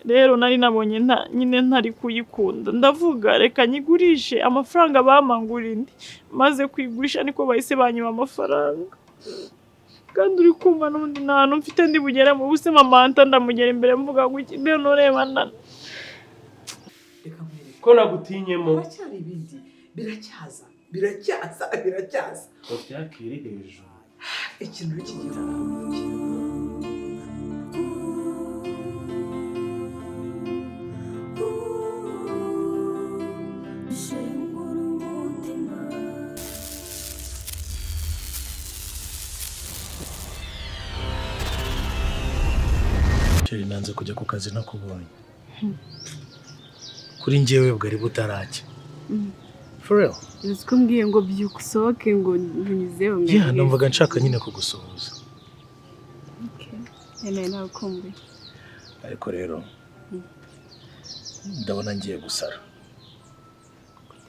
Rero nari nabonye nyine ntari kuyikunda ndavuga reka nyigurishe amafaranga bamangura indi maze kwigurisha niko bahise banyuma amafaranga kandi uri kumva n'undi ntantu mfite ndi bugere mu buse mama ndamugera imbere mvuga ngo iki rero norebana ko nagutinyemo cyari ibindi biracyaza byakiri hejuru ikintu kigira nanze kujya ku kazi nakubonye kuri njyewe bwari butarajya for real Nziko mbwiye ngo byukusohoke ngo ntunyuzeho ngo yeah numvaga nshaka nyine kugusuhuza okay nakumbuye ariko rero ndabona ngiye gusara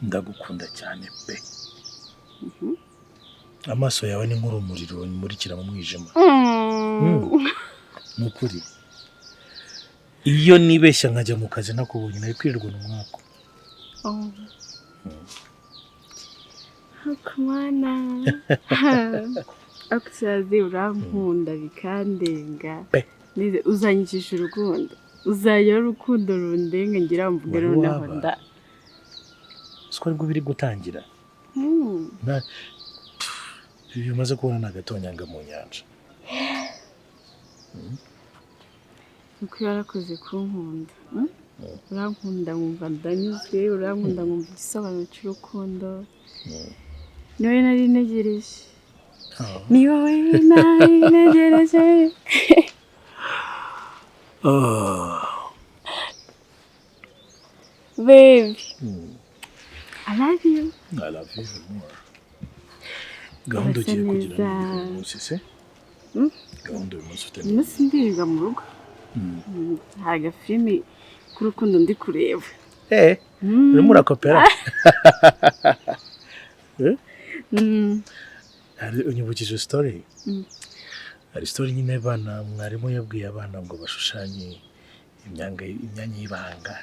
ndagukunda cyane pe amaso yawe ni nk'urumuri rumurikira mu mwijima nukuri iyo nibeshya nkajya mu kazi nakubonye nayo kwirirwa n'umwaka kumana akusazi urankunda bikandenga nize uzanyishisha urukundo uzajya urukundo rundenga ngira mvuge noneho nda siko ariko biri gutangira bimaze kubona nagatonyanga mu nyanja uko yarakoze kunkunda urankunda nkumva ndanyuzwe urankunda nkumva igisobanuro cy'urukundo ni wowe nari ntegereje ni wowe nari ntegereje baby I love you more gahunda ugiye kugira umunsi se gahunda uyu munsi ufite umunsi ndiga mu rugo hari agafilimi k'urukundo ndi kureba urimo urakopera unyibukije story hari story nyine abana mwarimu yabwiye abana ngo bashushanye imyanya y'ibanga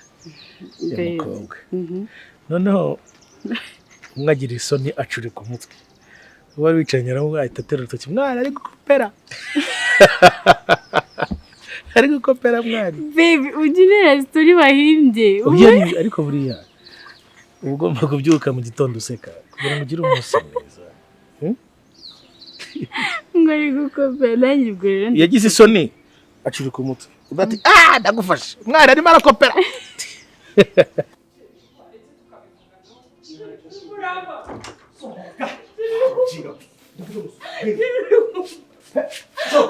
y'umukobwa noneho umwe agira isoni acurika umutwe wari wicaye nyiraho ahita atera urutoki mwana ari gukopera ari gukopera mwari baby ugirira story bahimbye ariko buriya uba ugomba kubyuka mu gitondo useka kugira ngo ugire umunsi mwiza ngo ari gukopera nanjye ubwo rero yagize isoni acurika umutwe bati ndagufashe mwari arimo arakopera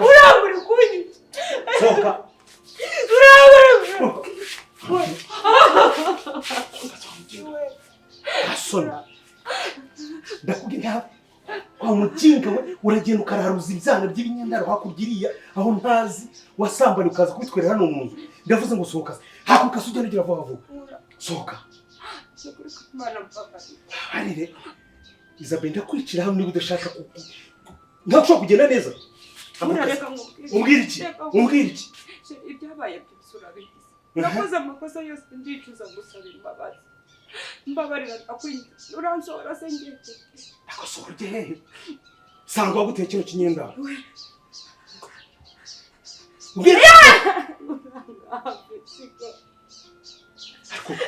urabura kuni soka asona ndakubwira wa mukinga we uragenda ukararuza ibyana by'ibinyendaro hakugiriya aho ntazi wasambana ukaza kwitwerera hano mu nzu ndavuze ngo soka hakuka sujya nugira vuba vuba soka arire Isabela ndakwicira hano niba udashaka ntashobora kugenda neza umbwira iki ibyabaye byose urabizi nakoze amakosa yose ndicuza gusaba imbabazi mbabarira akwinjiza uranshobora se ngiye akosorye hehe sanga waguteye kino kinyendaro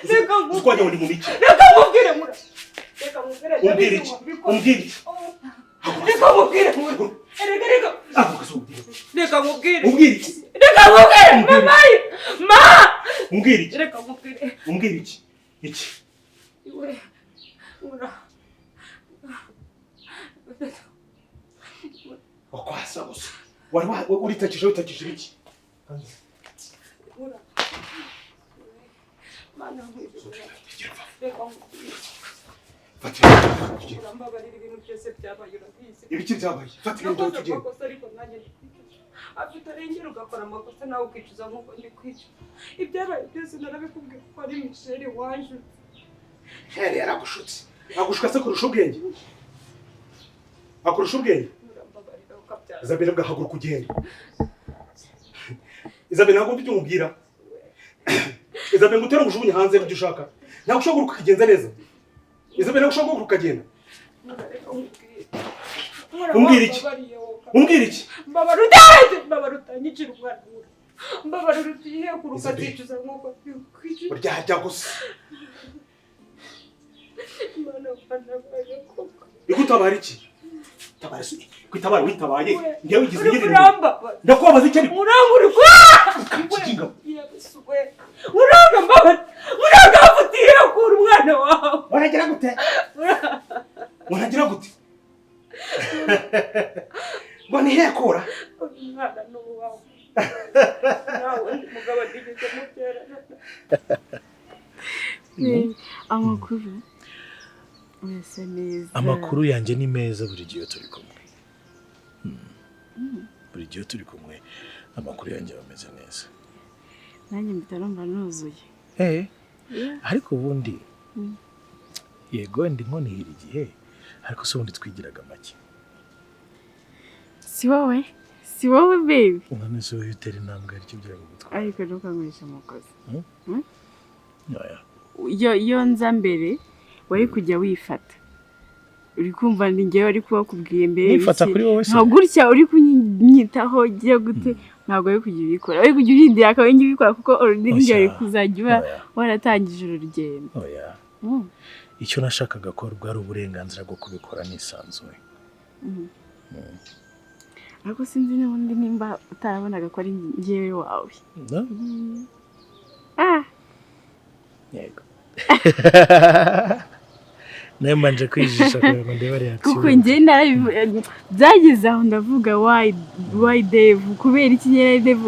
reka mubwire mura reka mubwire iki iwe ura wakwasa gusa wari uritakije utakije iki ura mana nk'ibyo reka fatira mbabarira ibintu byose byabaye urabizi ibiki byabaye fatira ndo tugende amakosa ariko nanjye afite arengera ugakora amakosa nawe ukicuza nk'uko ndi kwica ibyabaye byose narabikubwiye ko ari Michelle wanje Michelle yaragushutse agushuka se kurusha ubwenge akurusha ubwenge Isabela gahaguruka ugenda Isabela ntabwo mfite umubwira Isabela ngutera umujugunye hanze ibyo ushaka ntabwo ushobora kukigenza neza Isabela ushobora kukagenda umbwira iki Mbabarutanyicira umwana mbabarutiye kuruka zicuza nkuko kwiki uryajya gusa Imana banabaye koko igutabara iki tabara se kwitabara witabaye ngewe ugize ngire uramba ndakubaza iki ariko uranguri kwa kijinga yabiswe uranga mbabara uranga afutiye kuri umwana wawe waragira gute ngo ni hekura umwana n'uwawe nawe mugabo digeze mutera amakuru urasa neza amakuru yanjye ni meza buri gihe turi kumwe buri gihe turi kumwe amakuru yanjye ameze neza nanjye mbitarumva nuzuye ariko ubundi yego ndi nkonihira igihe ariko se ubundi twigiraga make si wowe baby none se wowe utera intambwe aricyo byaraga gutwara ariko ntukangurisha umukozi oya iyo nza mbere wari kujya wifata uri kumva ni ngewe wari kubakubwiye mbere nifata kuri wowe se ntabwo gutya uri kunyitaho ugiye gute ntabwo wari kujya ubikora wari kujya urindira akaba ngiye ubikora kuko already ngiye wari kuzajya waratangije urugendo oya icyo nashakaga ko rwari uburenganzira bwo kubikora nisanzuye ariko sinzi n'ubundi nimba utarabonaga ko ari ngewe wawe yego nawe mbanje kwijisha kugira ngo ndebe reaction kuko njye byageze aho ndavuga why Dave kubera iki nyene Dave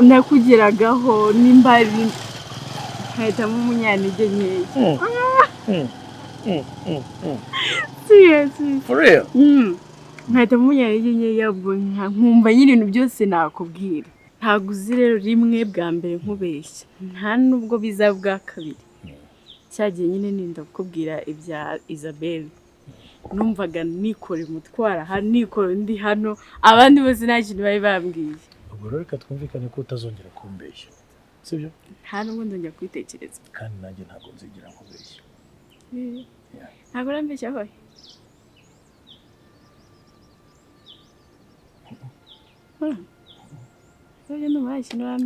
nakugeragaho nimba nkahitamo umunyantege nkeya seriously for real nkahitamo umunyantege nkeya nkumva nyine ibintu byose nakubwira ntabwo uzi rero rimwe bwa mbere nkubeshya nta nubwo biza bwa kabiri cyagiye nyine ninda kukubwira ibya Isabela numvaga nikore umutwara hano nikore ndi hano abandi bose nta kintu bari bambwiye ubwo rero reka twumvikane ko utazongera kumbeshya sibyo nta nubwo ndongera kwitekereza kandi nanjye ntabwo nzigira nkubeshya ntabwo urambeshya hoye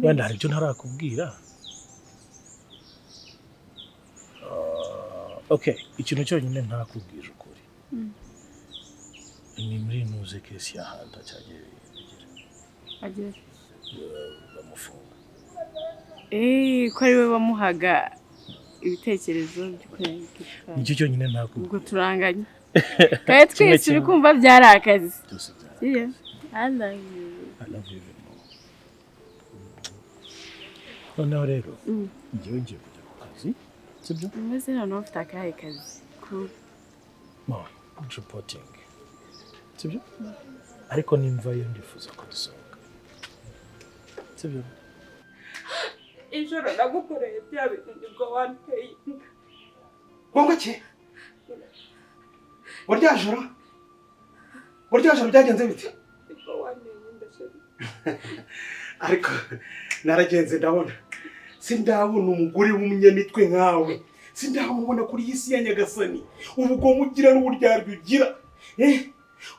wenda hari ibyo ntarakubwira okay ikintu cyonyine ntakubwije ukuri ni muri nuze kesi ya hanta cyagiye agira bamufunga ko ari we wamuhaga ibitekerezo by'ukuri nicyo cyonyine ntakubwira ubwo turanganye kandi twese uri kumva byari akazi I love you noneho rero njyewe ngiye kujya ku kazi sibyo umeze noneho ufite akahe kazi reporting sibyo ariko nimvayo ndifuza ko dusohoka sibyo ijoro nagukoreye bya bintu nibwo wanteye ngombwa ki warya joro byagenze bite nibwo wanteye ndashaka ariko naragenze ndabona sindabona umugore w'umunyamitwe nkawe sindamubona kuri iyi si ya nyagasani ubwo mugira n'uburyaryo ugira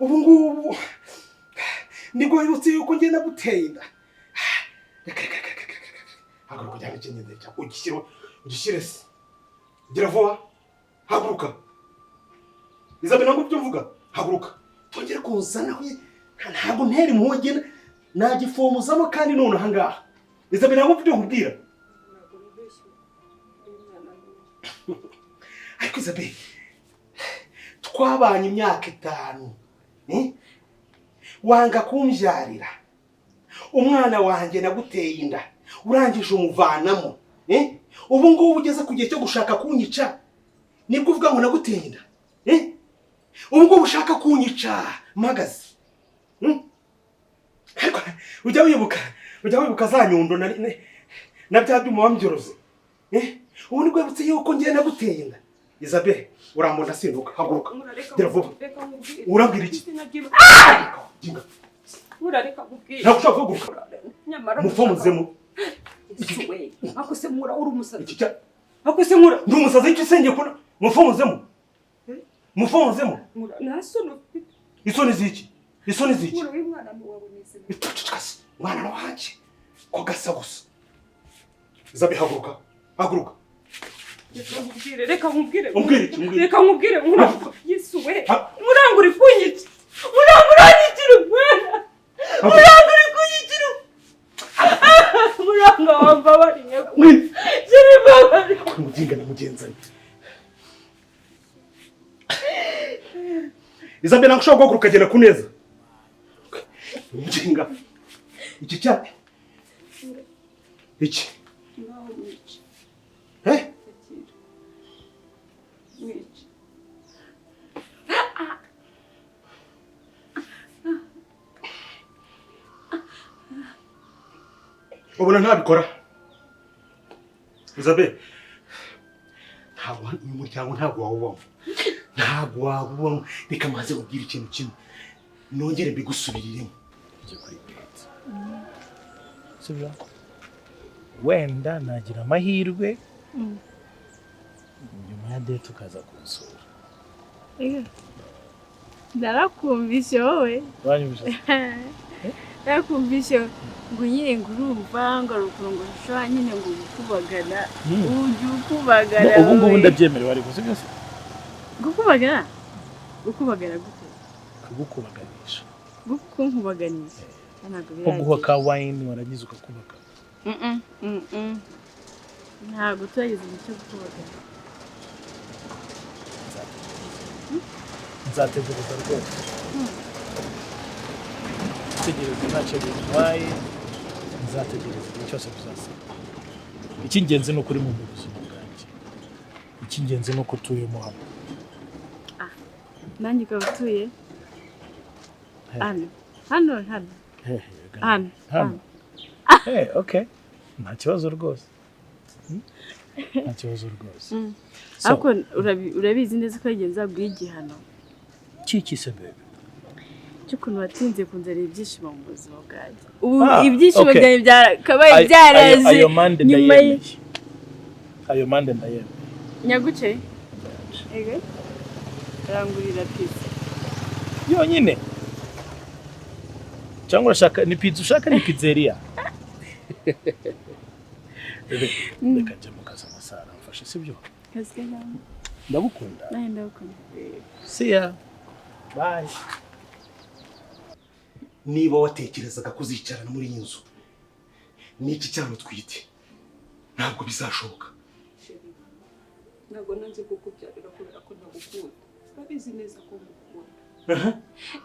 ubu ngubu nibwo yibutse yuko njye naguteye inda haguruka ujyane ikinyende cyawe ugishyire se gira vuba haguruka Isabela ntabwo byo mvuga haguruka tongere kuzana ntabwo ntera impuge nagifomuzamo kandi none ahangaha Isabela ntabwo byo nkubwira ariko Isabela twabanye imyaka 5 wanga kumbyarira umwana wanjye naguteye inda urangije umuvanamo ubu ngubu ugeze ku gihe cyo gushaka kunyica nibwo uvuga ngo naguteye inda ubu ngubu ushaka kunyica magaze ariko ujya wibuka za nyundo na bya byuma wambyoroze ubu nibwo wibutse yuko ngiye naguteye inda Isabela urambona sinduka haguruka dera vuba Reka nkubwire. urambwira iki Jinga. Murareka nkubwire. ntabwo ushaka guhaguruka Nyamara mufomuzemo Isuwe. Akusemura uri umusazi. iki cya Akusemura. ndi umusazi icyo isengeye kuna mufomuzemo Nasono. isoni ziki Mura w'umwana wawe nese. bitacikase mwana wanjye ko gasa gusa Isabela haguruka Reka nkubwire. umbwire iki umbwire Reka nkubwire Yisuwe. Muranga uri kunyiki. Muranga uranyikira umwana. Muranga uri kunyikira. Muranga wambabariye. Jiri babari. umuginga na mugenzani Isabela nkushaka guhaguruka agenda ku neza umuginga iki cyane iki Ngaho mwici. eh Mwici. ubona ntabikora Isabela ntabwo uyu muryango ntabwo wawubamo reka maze ubwire ikintu kimwe nongere mbigusubiriremo sibyo wenda nagira amahirwe nyuma ya date ukaza kunsura Narakumvishe wowe. wanyumvise Narakumvishe ngo nyine ngo urumva ngo rukundo ngo ushobora nyine ngo gukubagana. Ujye ukubagana. ubu ngubu ndabyemerewe ariko sibyo se Gukubagana? Gukubagana gute? kugukubaganisha Gukunkubaganisha. Ntabwo nko guha ka wine warangiza ukakubaka ntabwo turageze mu cyo gukubagana. nzategereza rwose tegereza ntacyo bitwaye nzategereza igihe cyose bizasaba icy'ingenzi ni ukuri mu buzima bwanjye icy'ingenzi ni uko utuyemo hano Nanjye ukaba utuye hano. Okay nta kibazo rwose Ariko urabizi neza ko yagenze aguye igihano kikise bebe cy'ukuntu watinze kunzanira ibyishimo mu buzima bwanjye. Ubu ibyishimo byanjye byakabaye byaraje nyuma ayo mande ndayemeye nyaguce rangurira pizza yonyine cyangwa urashaka ni pizza ushaka ni pizzeria reka njye mu kazi amasara mfashe sibyo kazi nawe ndabukunda ndabukunda see ya bye niba watekerezaga kuzicarana muri iyi nzu n'iki cyane twite ntabwo bizashoboka Ntabwo nanze kukubyarira kubera ko ntagukunda. Urabizi neza ko ngukunda.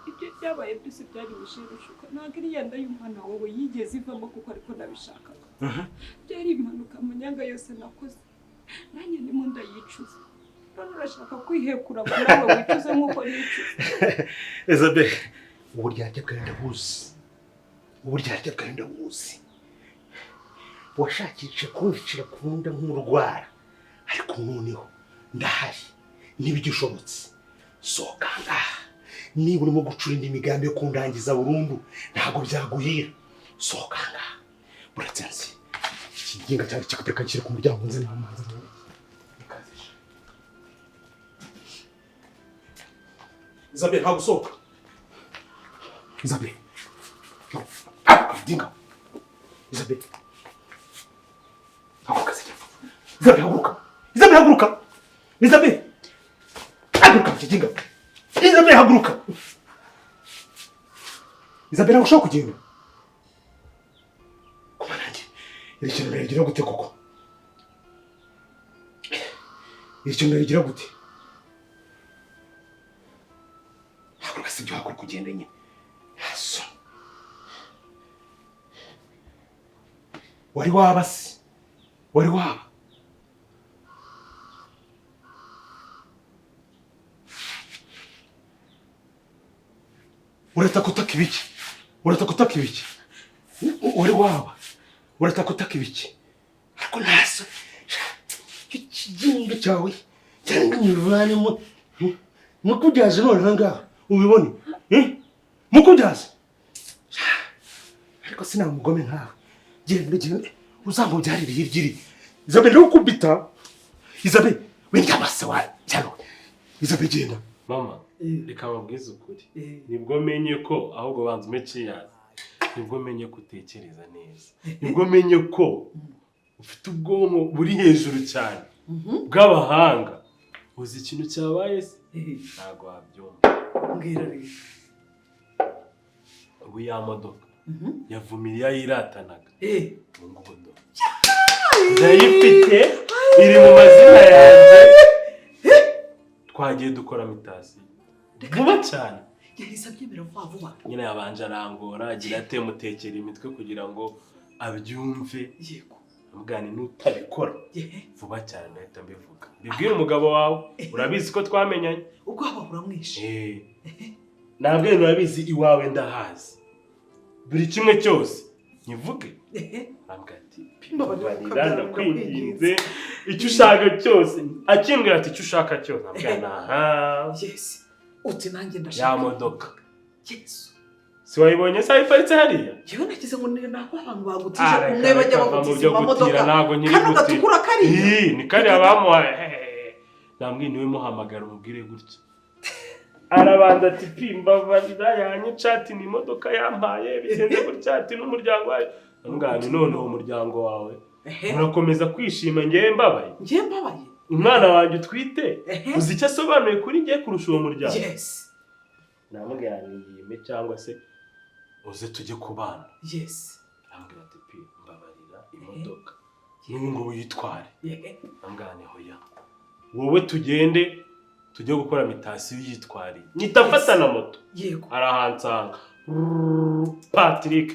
Ibyo byabaye byose byari bishimishuka. Ntabwo iri yenda y'umwana wawe yigeze ivamo kuko ariko nabishakaga. Byari impanuka amanyanga yose nakoze. Nanjye ndimo ndayicuza. None urashaka kwihekura ngo nawe wicuze nk'uko nicuza. Isabela uburyarya bwawe ndabuzi washakishe kuncira ku nda nk'urwara ariko noneho ndahari ntibigishobotse sohoka ngaha niba urimo gucura indi migambi yo kundangiza burundu ntabwo byaguhira sohoka ngaha uretse nzi ikigenga cyari kikapeka kiri ku muryango nze n'amazi Isabela ntabwo usohoka Isabela dinga Isabela haguruka Isabela haguruka kijinga Isabela haguruka Isabela ushaka kugenda kuma nanjye iri kintu rigira gute koko haguruka sibyo haguruka kugenda nyine haso wari waba Urata kutaka ibiki wari waba urata kutaka ibiki ariko naso ikigingo cyawe cyangwa nyivanemo mukubyaze none ngaho ubibone mukubyaze ariko sinamugome nkawe genda uzamubyarire hirya Isabela ukubita Isabela wenda base wa cyaro Isabela genda mama reka mabwize ukuri nibwo menye ko ahubwo banze umeciya nibwo menye kutekereza neza nibwo menye ko ufite ubwonko buri hejuru cyane bw'abahanga uzi ikintu cyabaye se ntago wabyumva mbwira rero ubu ya modoka yavumiriya yiratanaga ngubudo ndayifite iri mu mazina yanjye twagiye dukora mitasi vuba cyane yahise abyemera vuba nyine yabanje arangora agira ate mutekera imitwe kugira ngo abyumve yego mugani nutabikora vuba cyane ndahita mbivuga bibwire umugabo wawe urabizi ko twamenyanye ubwo abahura mwishe ntabwo urabizi iwawe ndahazi buri kimwe cyose nyivuge ambwira ati mbabarira ndakwinginze icyo ushaka cyose akimbwira ati icyo ushaka cyose ambwira naha yes uti nanjye ndashaka ya modoka yes si wayibonye se iparitse hariya yewe nagize ngo nako abantu bagutije umwe bajya bagutiza amamodoka ntago nyiri kano gatukura kariya ni kariya bamuhaye nambwiye niwe muhamagara umubwire gutya arabanza ati pimbabarira yanyica ati ni imodoka yampaye bigenze gutya ati n'umuryango wawe ambwira none uwo muryango wawe urakomeza kwishima ngewe mbabaye umwana wanjye utwite uzi icyo asobanuye kuri ngiye kurusha uwo muryango yes namubwira yime cyangwa se uze tujye kubana yes ambwira ati mbabarira imodoka n'ubu ngo uyitware ambwira ni hoya wowe tugende tujye gukora mitasi yitwariye nyitafata na moto yego arahansanga Patrick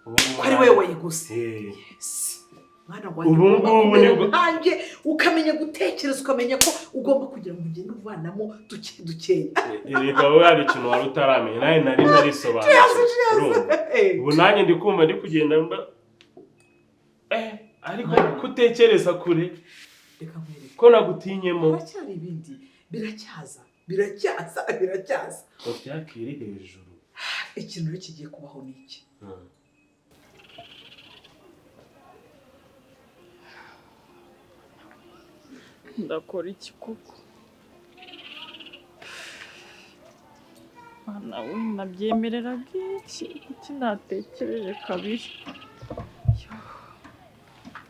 ko ari wewe wayiguse yes mwana wanjye ubu hanjye ukamenya gutekereza ukamenya ko ugomba kugira ngo ugende uvanamo duke reka wowe hari ikintu wari utaramenya nawe nari narisobanura ubu nanjye ndi kumva ndi kugenda ariko kutekereza kure reka nkwereke ko nagutinyemo haracyari ibindi biracyaza utyakiri hejuru ikintu rero kigiye kubaho niki ndakora iki koko mwana we nabyemerera iki natekereje kabiri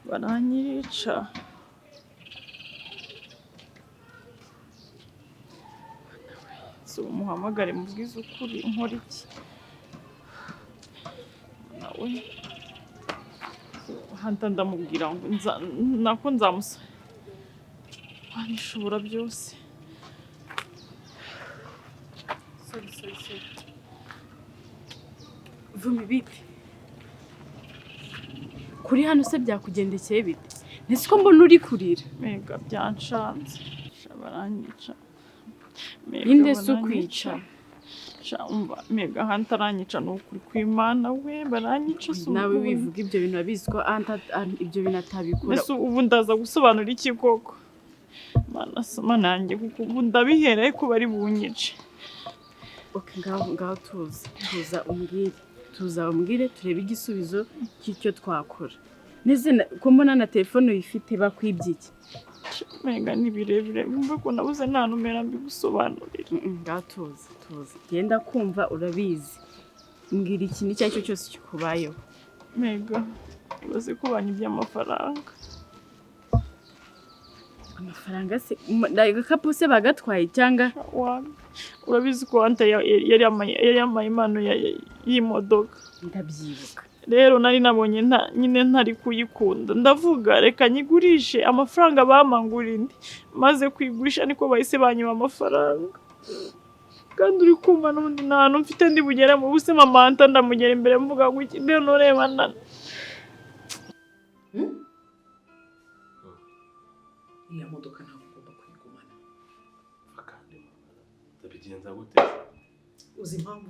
baranyica so umuhamagare mubwize ukuri nkora iki nawe hanta ndamubwira ngo nako nzamusa nishobora byose sorry vumi bite kuri hano se byakugendekeye bite ntese ko mbona uri kurira mega byanshanze baranyica ninde se ukwica umva mega hanta aranyica ni ukuri kw'Imana we baranyica nawe wivuga ibyo bintu wabizi ko ibyo bintu atabikora ubu ndaza gusobanura iki koko mana yanjye kuko ubu ndabihereye ko bari bunyice ngaho tuza umbwire turebe igisubizo cy'icyo twakora neze ko mbona na telefone uyifite bakwibye iki mega ni birebire wumva ko nabuze nta numero mbigusobanurira ngaho tuza genda kumva urabizi mbwira ikintu icyo ari cyo cyose kikubayeho mega ubaze ko banyibye amafaranga se agakapu se bagatwaye cyangwa urabizi ko hanta yari yamaye impano y'imodoka ndabyibuka rero nari nabonye nyine ntari kuyikunda ndavuga reka nyigurishe amafaranga bamangura indi maze kwigurisha niko bahise banyuma amafaranga kandi uri kumva n'ubundi nta hantu mfite ndi bugere mu buse mama hanta ndamugera imbere mvuga ngo iki rero nureba iya modoka ntabwo ugomba kuyigumana akandi ndabigenza gute uzi impamvu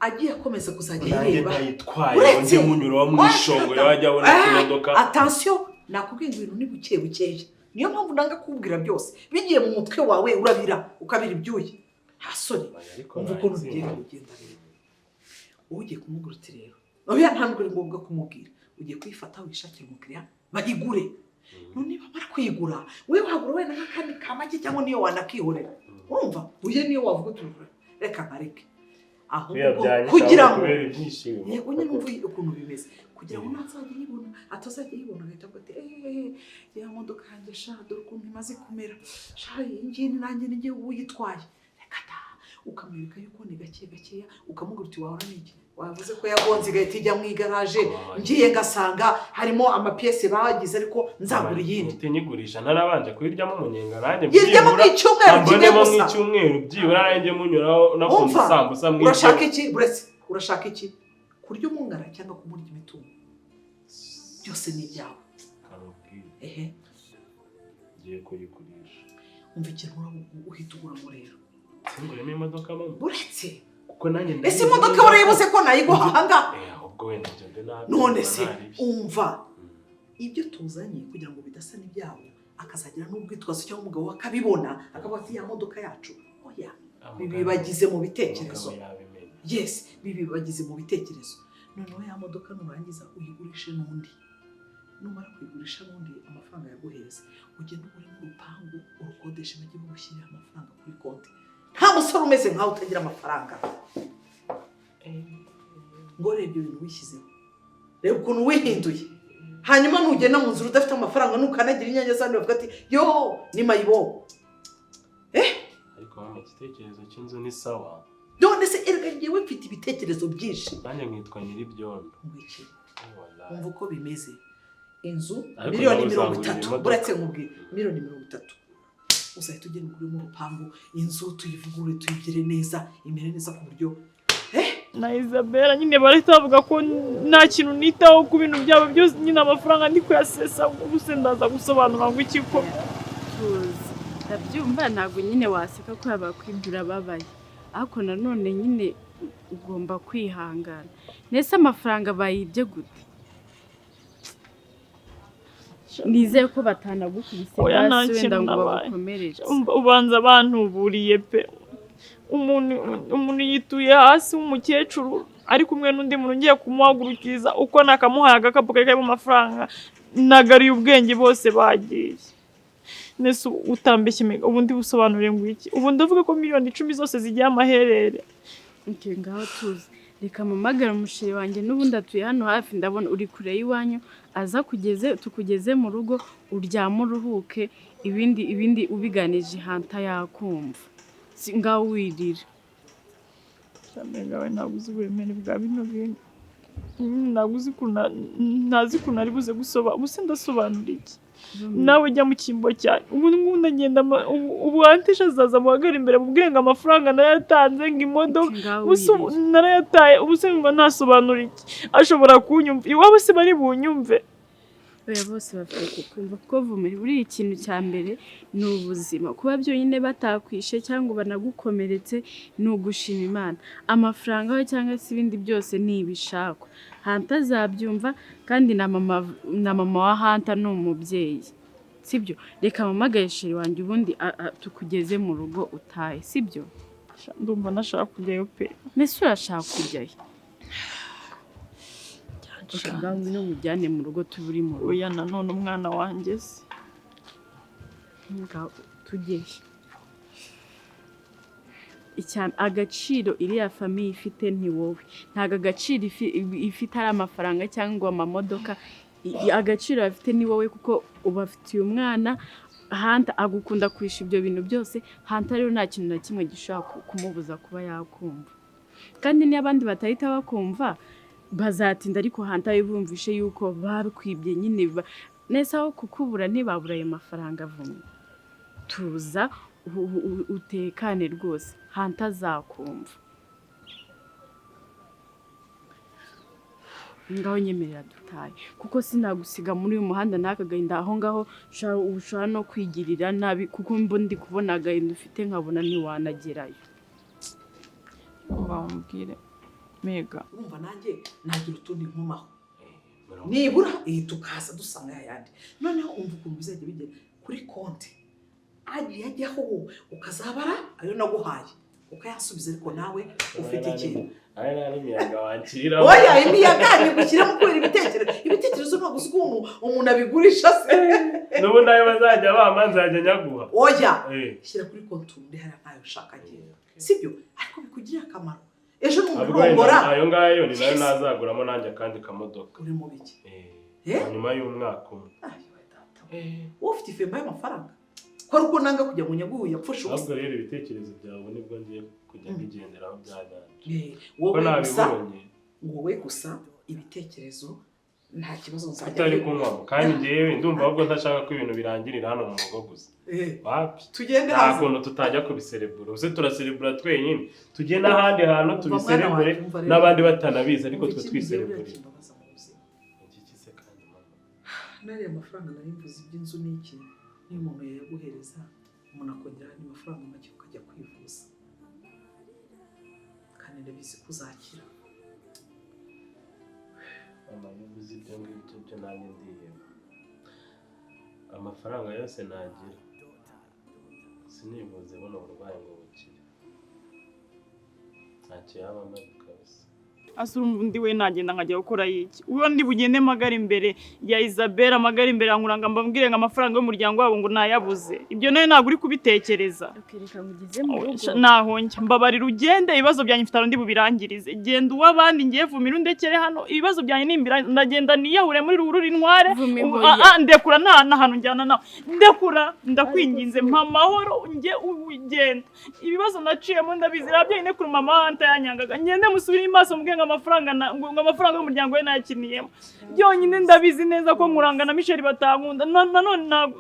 agiye akomeza kuzajya yireba yitwaye nje munyuro wa mwishongo yajya abona imodoka attention nakubwiye ibintu ni buke niyo mpamvu nanga kubwira byose bigiye mu mutwe wawe urabira ukabira ibyuye hasore umva ukuntu bigiye kugenda rero ugiye kumugura uti rero oya ntabwo ari ngombwa kumubwira ugiye kwifata wishakira umukiriya bahigure none bamara kwigura wewe wagura wenda nk'akandi kamake cyangwa niyo wanakihorera wumva uye niyo wavuga uturura reka nkareke ahubwo kugira ngo yego nyine umva ukuntu bimeze kugira ngo nazajye yibona atazajya yibona agahita avuga ati ya modoka yanjye sha dore ukuntu imaze kumera sha iyi nanjye n'igihe uyitwaye reka da ukamwereka yuko ni gake gakeya ukamubwira uti wahora n'iki wavuze ko yagonze igahita ijya mu igaraje ngiye ngasanga harimo amapiyese bagize ariko nzagura iyindi nyigurisha ntarabanje kuyiryamo umunyenga nanjye yiryamo nk'icyumweru kimwe gusa nk'icyumweru byibura nanjye munyuraho nakunda isambusa mw'ibyo urashaka iki urashaka iki kurya umungara cyangwa kumurya imitungo byose ni ibyawe ngiye kuyigurisha umva ikintu uhita uguramo rero singuremo imodoka mama uretse kuko nanjye ese imodoka urayibuze ko nayiguha ahangaha ahubwo wenda ngende nabi none se umva ibyo tuzanye kugira ngo bidasa n'ibyabo akazagira n'ubwitwazo cyangwa umugabo akabibona akavuga ati ya modoka yacu oya bibibagize mu bitekerezo yes bibibagize mu bitekerezo noneho ya modoka nurangiza uyigurishe n'undi numara kuyigurisha n'undi amafaranga yaguhereza ugenda uri mu rupangu urukodesha bajye bagushyirira amafaranga kuri konti nta musore umeze nkaho utagira amafaranga ngo reba ibyo bintu wishyizeho reba ukuntu wihinduye hanyuma nugenda mu nzira udafite amafaranga nukanagira inyanya zandi bavuga ati yo ni mayibobo ariko mama igitekerezo cy'inzu ni sawa none se erega ngewe mfite ibitekerezo byinshi nanjye nkitwa nyir'ibyondo wumva uko bimeze inzu miliyoni 30 buretse nkubwire miliyoni 30 uzahita ugenda ugure mu rupangu inzu tuyivugure tuyigire neza imere neza ku buryo na Isabela nyine barahita bavuga ko nta kintu nitaho ku bintu byabo byose nyine amafaranga ndi kuyasesa ubuse ndaza gusobanura ngo iki ko tuzi ndabyumva ntabwo nyine waseka ko yabakwibwira babaye ariko nanone nyine ugomba kwihangana nese amafaranga bayibye gute nizeye ko batanagukubise hasi wenda ngo bagukomereze ubanza bantuburiye pe umuntu yituye hasi w'umukecuru ari kumwe n'undi muntu ngiye kumuhagurukiriza uko nakamuhaye agakapu karimo amafaranga nagariye ubwenge bose bagiye nese utambeshye ubundi busobanure ngo iki ubu ndavuga ko miliyoni 10 zose zigiye amaherere ngaho tuzi reka mamagara umushiri wanjye n'ubundi atuye hano hafi ndabona uri kure y'iwanyu aza tukugeze mu rugo uryama uruhuke ibindi ubiganije hanta yakumva ngaho wirira Shamega we naguze uburemere bwa bino bintu naguze ntazi ko nari buze gusoba ubuse ndasobanura iki nawe ujya mu kimbo cyane ubu ngunda ngenda ubu antisha zaza muhagara imbere mu bwenge amafaranga narayatanze ngo imodoka narayataye ubuse mba nasobanura iki ashobora kunyumva iwabo se bari bunyumve oya bose bafite kumva ko vumera buri ikintu cya mbere ni ubuzima kuba byonyine batakwishe cyangwa banagukomeretse ni ugushima Imana amafaranga we cyangwa se ibindi byose ni ibishakwa hanta zabyumva kandi na mama wa hanta ni umubyeyi sibyo reka mamagaye shiri wanjye ubundi tukugeze mu rugo utaye sibyo ndumva nashaka kujyayo pe mbese urashaka kujyayo ngaho no mujyane mu rugo tuburi mu rugo oya nanone umwana wanjye se ngaho tugeje icyane agaciro iriya famiye ifite ni wowe ntago agaciro ifite ari amafaranga cyangwa amamodoka agaciro bafite ni wowe kuko ubafitiye umwana hanta agukunda kurisha ibyo bintu byose hanta rero nta kintu na kimwe gishobora kumubuza kuba yakumva kandi niyo abandi batahita bakumva bazatinda ariko hanta bumvishe yuko babikwibye nyine nese aho kukubura ntibabura ayo mafaranga avumye tuza utekane rwose hanta azakumva ngaho nyemerera dutaye kuko sinagusiga muri uyu muhanda n'akagahinda aho ngaho ushobora no kwigirira nabi kuko ndi kubona agahinda ufite nkabona ntiwanagerayo bamubwire mega urumva nanjye nagira utundi nkumaho nibura tukaza dusanga yayandi noneho umva ukuntu bizajya bigera kuri konti agiye ajyaho ukazabara ayo naguhaye ukayasubiza ariko nawe ufite ikintu ari n'imiyaga wankira oya imiyaga ni gushyira mu kwera ibitekerezo ntabwo uzi umuntu abigurisha se n'ubu nayo bazajya bama nzajya nyaguha oya shyira kuri konti undi hari ntayo ushaka agiye sibyo ariko bikugirira akamaro ejo n'umurongora ayo ngayo ni nayo nazaguramo nanjye akandi kamodoka uri mu biki nyuma y'umwaka umwe wowe ufite ifemba y'amafaranga ko ari uko nanga kujya mu nyaguhu yapfusha ubusa ahubwo rero ibitekerezo byawe nibwo ngiye kujya bigenderaho byaganje wowe gusa ibitekerezo nta kibazo nzajya utari kunywamo kandi ngewe ndumva ahubwo ntashaka ko ibintu birangirira hano mu rugo gusa wapi tugende hasi nta kuntu tutajya kubiserebura uze turaserebura twenyine tujye n'ahandi hantu tubiserebure n'abandi batanabizi ariko twe twiserebure nari amafaranga nari mvuze iby'inzu n'iki niyo umuntu yaguhereza umuntu akongera andi mafaranga make ukajya kwivuza kandi ndabizi ko uzakira amabuzi ibyo ngibyo byo nanjye ndiheba amafaranga yose nagira sinivuze buno burwayi ngo bukire ntacyo yaba amaze kabisa asura undi we nagenda nkajya gukora yiki uwo ndi bugende magari imbere ya Isabela magari imbere Nkuranga mbabwire ngo amafaranga y'umuryango wabo ngo nayabuze ibyo nayo ntabwo uri kubitekereza ukereka mugize mu rugo nahonye mbabarira ugende ibibazo byanyu mfitaro ndi bubirangirize genda uwabandi ngiye vumira undekere hano ibibazo byanyu nimbira ndagenda niyahure muri rururi intware ndekura nta hano njyana nawe ndekura ndakwinginze mpa mahoro nge ugenda ibibazo naciyemo ndabizi rabye ne kuri mama wanta yanyangaga ngende musubira imaso mbwenga amafaranga y'umuryango we nakiniyemo byonyine ndabizi neza ko Nkuranga na Michel batankunda none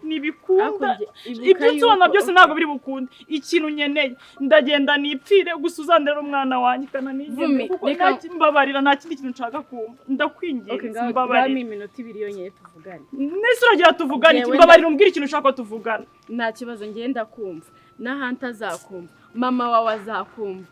nibikunda ibyo tubona byose ntabwo biri bukunde ikintu nyeneye ndagenda nipfire gusa uzandera umwana wanjye kana nigende kuko mbabarira nta kindi kintu nshaka kumva ndakwinginze mbabarira iminota 2 yonyine tuvugane nese uragira tuvugane mbabarira umbwira ikintu ushaka tuvugana nta kibazo ngenda kumva n'ahanta azakumva mama wawe azakumva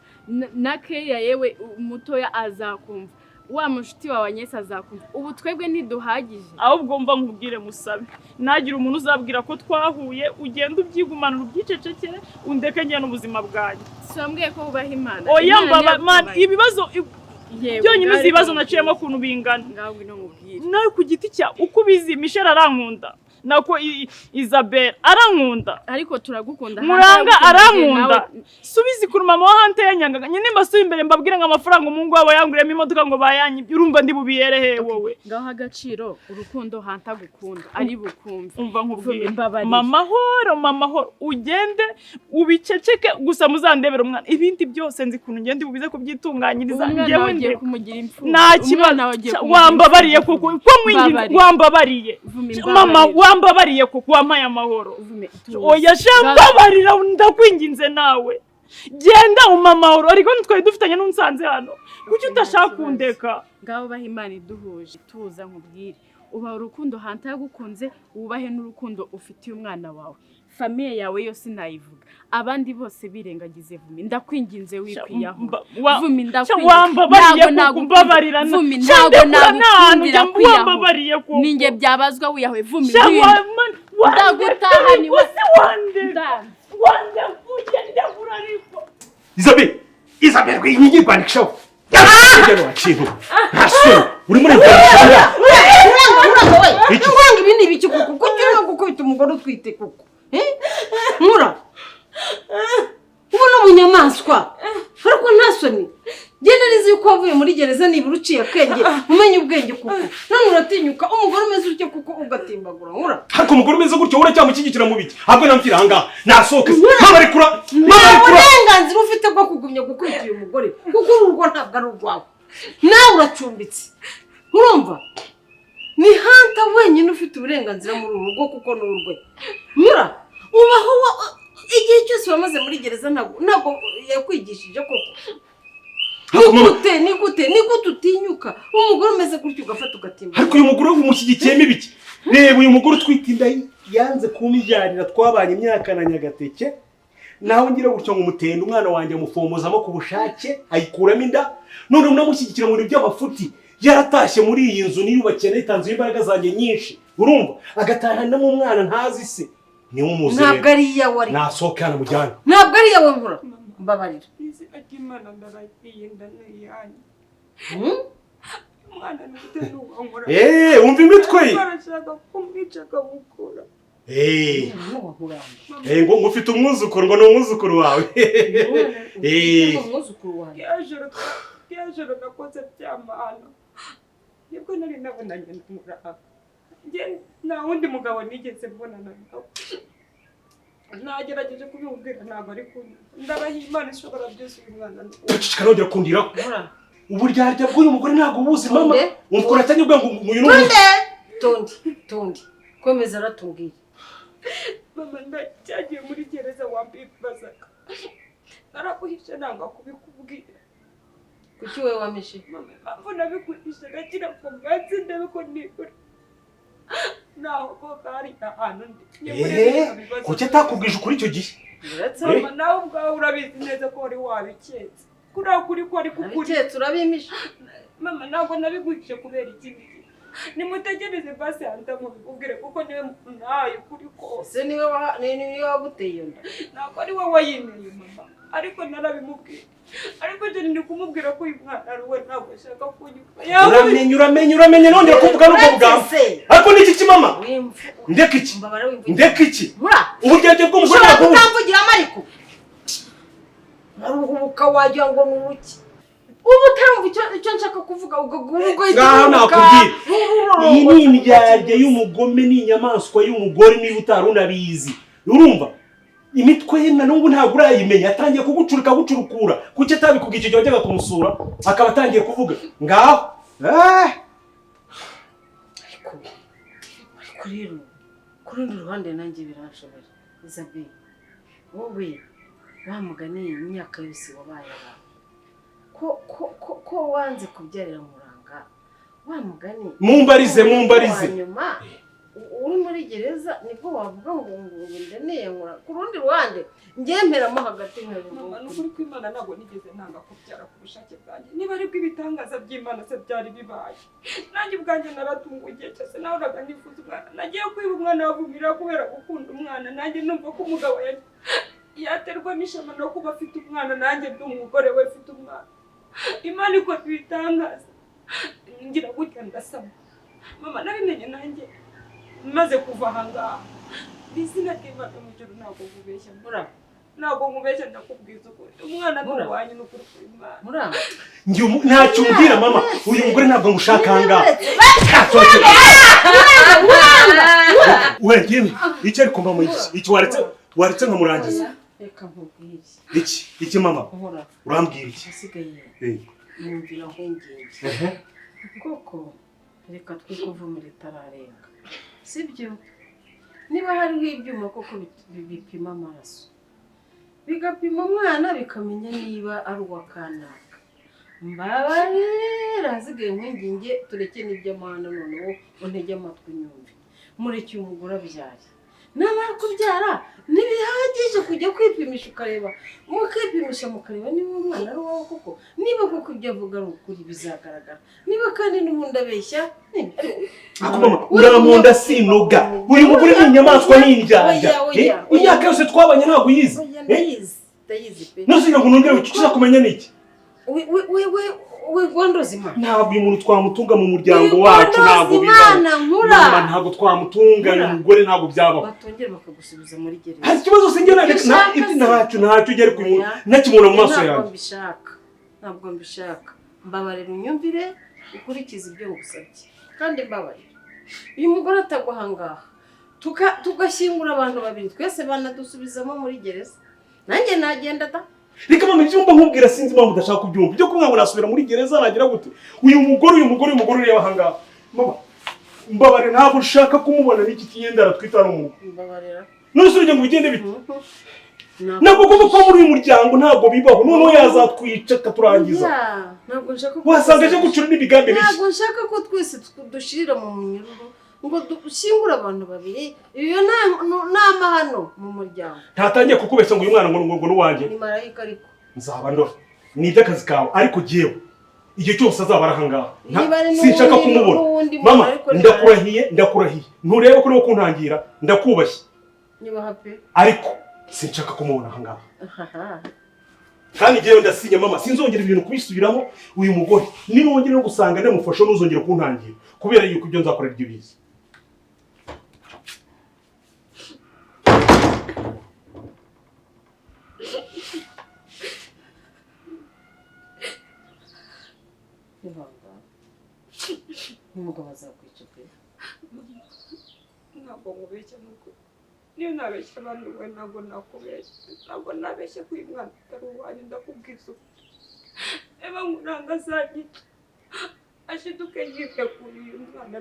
na Keya yewe mutoya azakumva wa mushuti wawe Nyesa azakumva ubu twebwe ntiduhagije ahubwo mva nkubwire musabe nagira umuntu uzabwira ko twahuye ugenda ubyigumanura ubyicecekere undeke njye n'ubuzima bwanjye sombwiye ko ubaha Imana oya mbaba ibibazo byonyine ibibazo naciyemo kuntu bingana ngaho no mubwire nawe ku giti cya uko ubizi Michel arankunda nako Isabela arankunda ariko turagukunda Nkuranga arankunda subizi kuri mama wa hante yanyangaga nyine mbasuye imbere mbabwire ngo amafaranga umungu wabo yanguriyemo imodoka ngo bayanyibye urumva ndi bubiyerehe wowe ngaho agaciro urukundo hanta gukunda ari bukumva umva nkubwire mama horo ugende ubiceceke gusa muzandebera umwana ibindi byose nzi kuntu ngende bubize kubyitunganyiriza ngewe ngiye kumugira impfu nta kibazo wambabariye kuko mwinginze wambabariye mama wambabariye kuko wampaye amahoro oya shambabarira ndakwinginze nawe genda umamahoro ariko ntitwaye dufitanye n'unsanze hano kuki utashaka kundeka ngaho baha Imana iduhuje tuza nkubwire uba urukundo hanta yagukunze ubahe n'urukundo ufitiye umwana wawe famiye yawe yose nayivuga abandi bose birengagize Vumi ndakwinginze wikwiyaho Vumi ndakwinginze wambabariye kuko mbabarira Vumi ntago nagukundira kwiyaho ninge byabazwa wiyaho Vumi ndagutahani wose wande kugenda urariko Isabela kwinyi kwandikishaho Uranga uri muri Nkuranga ibi ni biki kuko kugira ngo gukubita umugore utwite kuko Nkura ubona umunyamaswa ariko nta soni genda nizi yuko wavuye muri gereza nibura uciye akenge umenye ubwenge kuko none uratinyuka umugore umeze utyo kuko ugatimbagura Nkura ariko umugore umeze gutyo uracyamukigikira mu biki ahubwo namfira hanga nasohoke mama rikura uburenganzira ufite bwo kugumya gukubita uyu mugore kuko urugo ntabwo ari urwawe nawe uracumbitse urumva ni hanta wenyine ufite uburenganzira muri uru rugo kuko ni urwe Nkura ubaho igihe cyose wamaze muri gereza ntabwo yakwigishije koko ni gute utinyuka umugore umeze gutyo ugafata ugatimba ariko uyu mugore umushyigikiyemo ibiki reba uyu mugore utwite inda yanze kumibyarira twabanye imyaka na Nyagateke naho ngira gutyo ngo umutende umwana wanjye amufomozamo ku bushake ayikuramo inda none unamushyigikira mu bintu by'amafuti yaratashye muri iyi nzu niyubakiye nayitanze imbaraga zanjye nyinshi urumva agatahana mu mwana ntazi se niwe umuzi ntabwo ari iyawe ari nasohoke hano mujyane ntabwo ari iyawe nkura mbabarira izina ry'Imana ndaragiye ndaniyanye umwana n'utenuwa nkora umva imitwe ye barashaka kumwica akabukura ngo ufite umwuzukuru ngo ni umwuzukuru wawe yajoro nakoze by'amahano nibwo nari nabonanye na Nkuranga nta wundi mugabo nigeze mbonana nawe nagerageje kubimubwira ntabwo ari kunyumva ndabaha Imana ishobora byose uyu mwana uceceka nongera kundiraho uburyarya bw'uyu mugore ntabwo ubuzi mama umva uratanye ubwangu uyu Tondi komeza aratubwira mama ndacyagiye muri gereza wambibazaga naraguhishe nanga kubikubwira kuki wewe wameshe mama mpamvu nabiguhishe nagira ngo mbanze ndebe ko nibura naho boga hari ahantu ndi kuki atakubwije ukuri icyo gihe mama nawe ubwawe urabizi neza ko wari wabiketse kuriya kuri ko ari kukuri abiketse urabimisha mama ntabwo nabiguhishe kubera ikindi nimutegereze basi handa mubikubwire kuko niwe nayo kuri kose niwe waguteye iyo nda ntabwo ari wowe wayimeye mama ariko narabimubwira ariko je ndi kumubwira ko uyu mwana ari we ntabwo ashaka kunyumva uramenye nongera kuvuga n'ubwo bwawe ariko niki ki mama ndeka iki uburyarya bw'umugore ntabwo utamvugira amariko naruhubuka wagira ngo ni uruki ubu utarumva icyo nshaka kuvuga ngaho nakubwira iyi ni imyarya y'umugome ni inyamaswa y'umugore niba utari unabizi urumva imitwe ye na n'ubu ntabwo urayimenya atangiye kugucurukura kuki atabikubwiye icyo gihe wajyaga kumusura akaba atangiye kuvuga ngaho ariko rero ku rundi ruhande nanjye biranshobora Isabela wowe wamuganiye imyaka yose wabaye ko wanze kubyarira Nkuranga wamugani mumbarize nyuma uri muri gereza nibwo wavuga ngo ndeneye Nkuranga ku rundi ruhande ngemperamo hagati mama n'ukuri kw'Imana ntabwo nigeze ntanga kubyara ku bushake bwanjye niba ari bw'ibitangaza by'Imana se byari bibaye nanjye ubwanjye naratunguye igihe cyose nahoraga nifuza umwana nagiye kwiba umwana wavumira kubera gukunda umwana nanjye numva ko umugabo yaterwa n'ishema no kuba afite umwana nanjye ndi umugore we ufite umwana Imana ikora ibitangaza ngira gutya ndasama mama nabimenye nanjye maze kuva ahangaha izina ry'Imana mu ijuru ntabwo nkubeshya ntabwo nkubeshya ndakubwiza ukuri umwana ni uwanyu n'ukuri kw'Imana ntacyo umbwira mama uyu mugore ntabwo ngushaka ahangaha wewe icyo ari kumva muri iki waretse nkamurangiza reka nkubwire iki mama urambwira iki asigaye yumvira nk'ingenzi koko reka twe kuvumira itararenga sibyo niba hariho ibyuma koko bipima amaraso bigapima umwana bikamenya niba ari uwa kanaka mbabarira hasigaye nk'inginge tureke n'iby'amahane noneho untege amatwi nyumve mureke umugore abyare namara kubyara ntibihagije kujya kwipimisha ukareba mukipimisha mukareba niba umwana ari uwawe koko niba koko ibyo avuga ari ukuri bizagaragara niba kandi n'ubundi abeshya uramunda sinoga uyu mugore ni inyamaswa n'indyarya imyaka yose twabanye ntabwo uyizi ndayizi pe ntuziga ngo nongere ukiza kumenya niki wandozima ntabwo uyu muntu twamutunga mu muryango wacu ntabwo bibaho ntabwo twamutunga umugore ntabwo byabaho batongera bakagusubiza muri gereza hari ikibazo singera ntacyo ugere ku muntu nakimubona mu maso yawe ntabwo mbishaka mbabarira unyumvire ukurikiza ibyo ngusabye kandi mbabarira uyu mugore atagwa ahangaha tugashyingura abantu babiri twese banadusubizamo muri gereza nanjye nagenda da reka mama ibyumba nkubwira sinzi impamvu udashaka kubyumva ibyo kumwe ngo nasubira muri gereza nagira gute uyu mugore ureba ahangaha mama mbabarira ntabwo ushaka kumubona n'iki kiyendara twita ari umuntu mbabarira none se ngo bigende bite ntabwo kuko ko muri uyu muryango ntabwo bibaho noneho yazatwica akaturangiza ntabwo nshaka wasanga aje gucura n'ibigambi bishya ntabwo nshaka ko twese dushirira mu munyururu ngo dushyingure abantu babiri iyo ni amahano mu muryango ntatangiye kukubeshya ngo uyu mwana ngo n'uwanjye ni marayika ariko nzaba ndora ni iby'akazi kawe ariko jyewe igihe cyose azaba arahangaha Niba ari sinshaka kumubona n'uwundi muntu mama ariko ndakurahiye nturebe ko niwo kuntangira ndakubashye niba hape ariko sinshaka kumubona ahangaha kandi ngewe ndasinya mama sinzongera ibintu kubisubiramo uyu mugore ninongera no gusanga ndamufasha n'uzongera kuntangira kubera yuko ibyo nzakora iryo biza umugabo azakwica pe ntabwo nkubeshya nuko niyo nabeshya abandi we ntabwo nakubeshya ntabwo nabeshya ko uyu mwana atari uwanjye ndakubwiza ukuri eba Nkuranga azanyica ashiduke yikekura uyu mwana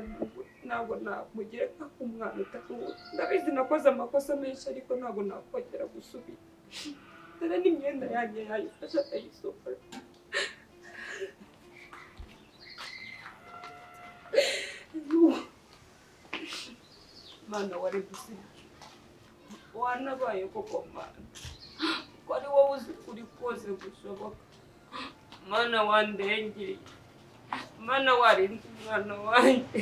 ntabwo namugira nk'umwana utari uwe ndabizi nakoze amakosa menshi ariko ntabwo nakongera gusubira dore n'imyenda yanjye yayifasha akayisohora Mana wari gusiga wanabaye koko Mana ko ari wowe uzi ukuri kose gushoboka Mana wandengeye Mana warinze umwana wanjye